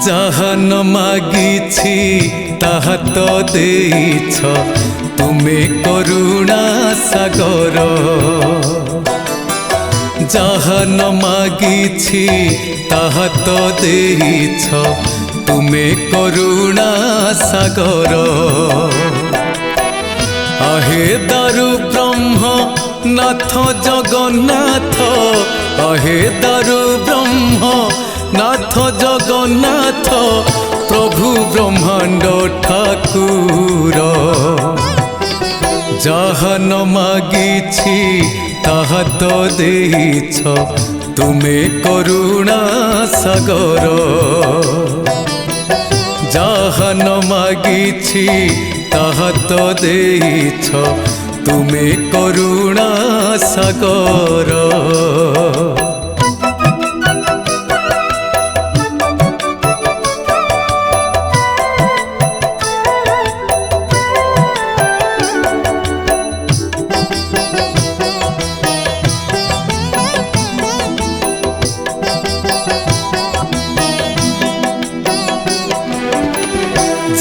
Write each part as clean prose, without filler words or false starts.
যাহা ন মাগিছি তাহা তো দেইছ, তুমি করুণা সাগর। যাহা ন মাগিছি তাহা তো দেইছ, তুমি করুণা সাগর। আহে দারু ব্রহ্ম নাথ জগন্নাথ, আহে দারু ব্রহ্ম নাথ জগন্নাথ, প্রভু ব্রহ্মাণ্ড ঠাকুর। যাহা ন মাগিছি তাহা তো দেইছ, তুমি করুণা সাগর। যাহা ন মাগিছি তাহা তো দেইছ, তুমি করুণা সাগর।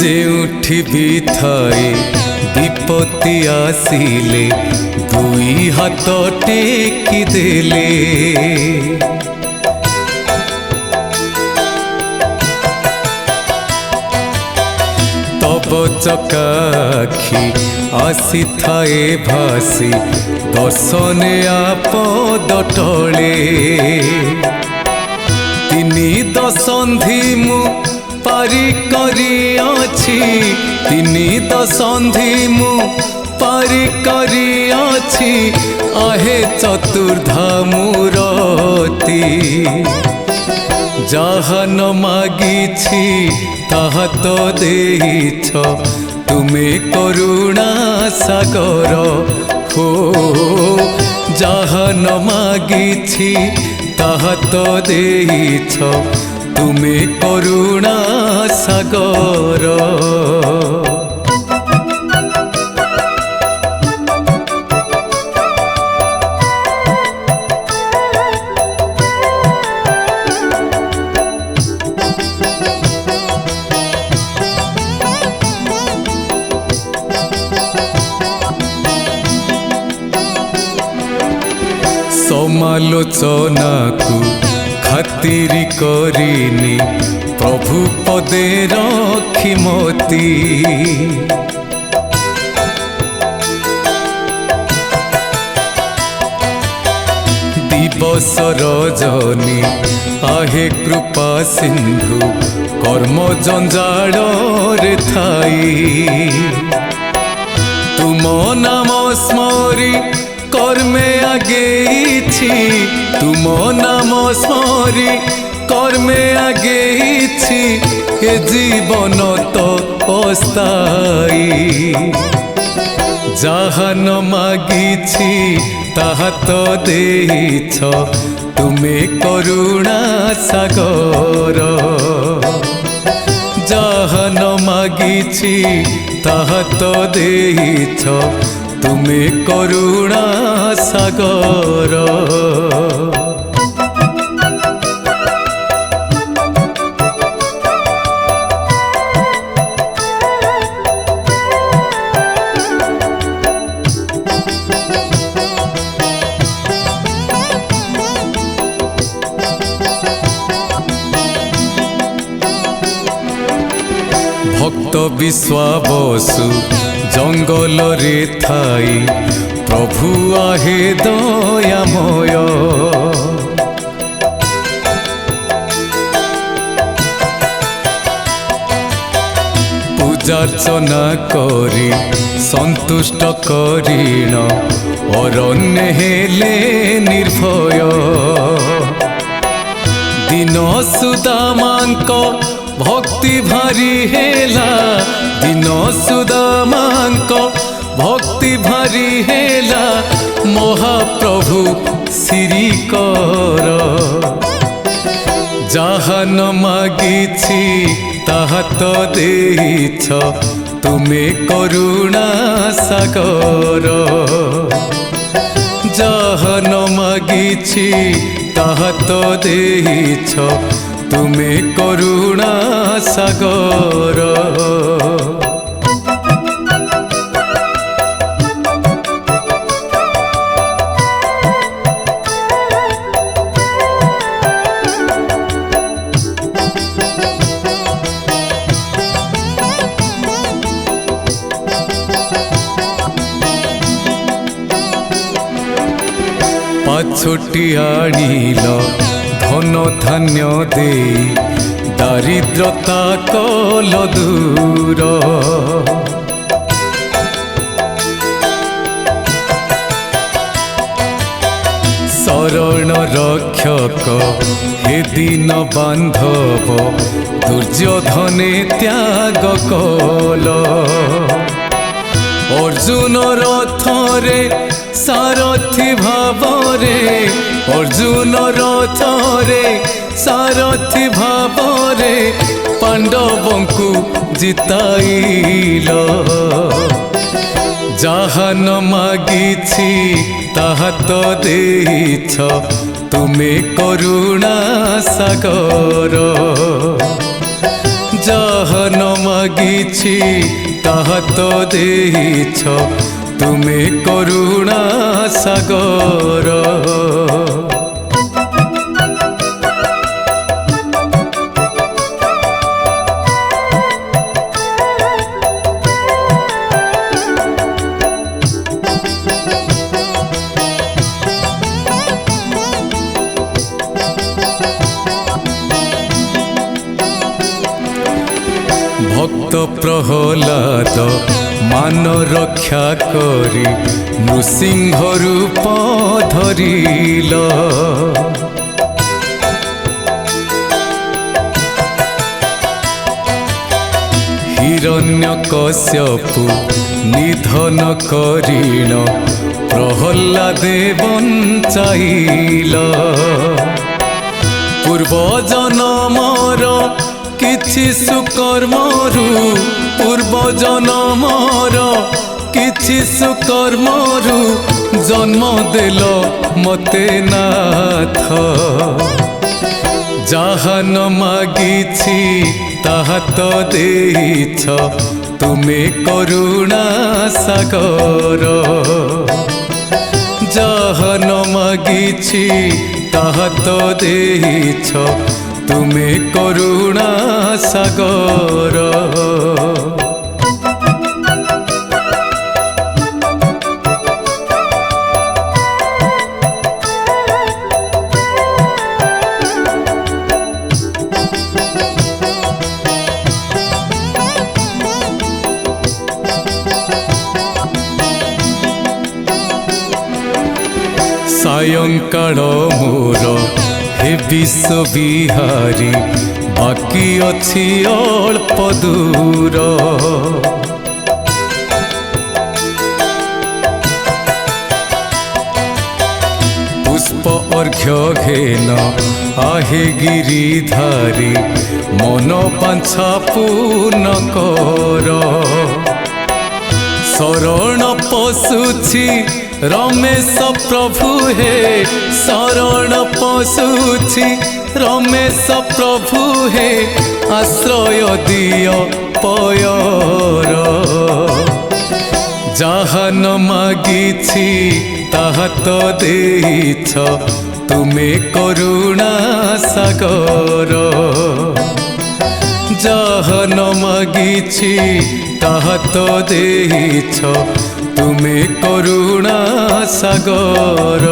যেউঠি বিথাই বিপত্তি আসিলে, দুই হাত টেকি দেলে। তব চকাখি আসিথায়ে ভাসি, দর্শনে আপদ টলে। তিনি দশন্ধি মু পারি করিয়াছি, তিনি দশন্ধি মু পারি করিয়াছি, আহে চতুর্ধা মূরতি। যাহা ন মাগিছি তাহা তো দেইছ, তুমি করুণা সাগর। হো যাহা ন মাগিছি তাহা তো দেইছ, তুমি করুণা সাগর। সমালোচনাকু খাতিরি করিনি, প্রভু পদে রক্ষি মতি। দিবস রজনী আহে কৃপা সিন্ধু, কর্ম জঞ্জাড়রে থাই। তুম নাম স্মরি কর্মে আগেইছি, তুম নাম স্মরি কর্মে আগেইছি, এ জীবন তো অস্থায়ী। যাহা ন মাগিছি তাহা তো দেইছ, তুমি করুণা সাগর। যাহা ন মাগিছি তাহা তো দেইছ, তুমি করুণা সাগর। ভক্ত বিশ্বাবসু জঙ্গলরে থাই, প্রভু আহে দয়াময়। পূজার্চনা করি সন্তুষ্ট করিণ, অরণ্যে হেলে নির্ভয়। দিন সুদামাঙ্ক ভক্তি ভারি হেলা, দিন সুদামাঙ্ক ভক্তি ভারি হেলা, মহাপ্রভু सिरी कर जाहा न मागिछि ताहा तो देइछ तुमे करुणा सागर जाहा न मागिछि ताहा तो देइछ तुमे करुणा सागर पाछोटी आनिल धन धान्य दे दारिद्रता कल दूर शरण रक्षक हे दीन बांधव दुर्योधने त्याग कल अर्जुन रथरे सारथी भावरे अर्जुन रथरे सारथी भावरे पांडवंकु जिताइल जाहा न मागिछि ताहा तो देइछ तुमे करुणा सागर जाहा न मागिछि ताहा तो देइछ तुमे करुणा सागर भक्त प्रहलाद मान रक्षा करी नृसिंह रूप धरिल हिरण्यकश्यपु निधन करिण प्रहलादे बंचाइल पूर्व जन्मर किछि सुकर्मरु पूर्व जन्मर किछि सुकर्मरु जन्म देल मते नाथ जाहा न मागिछि ताहा तो देइछ तुमे करुणा सागर जाहा न मागिछि ताहा तो देइछ तुमे करुणा सागर सायंकाल मोर हे विश्व बिहारी बाकी अछि अल्प दूर पुष्प अर्घ्य घेन आहे गिरिधारी मन पांछा पूर्ण कर शरण पशुछि रमेश प्रभु हे शरण पशुछि रमेश प्रभु हे आश्रय दिय पयर जाहा न मागिछि ताहा तो देइछ तुमे करुणा सागर जाहा न मागिछि ताहा तो देइछ तुमे करुणा सागर।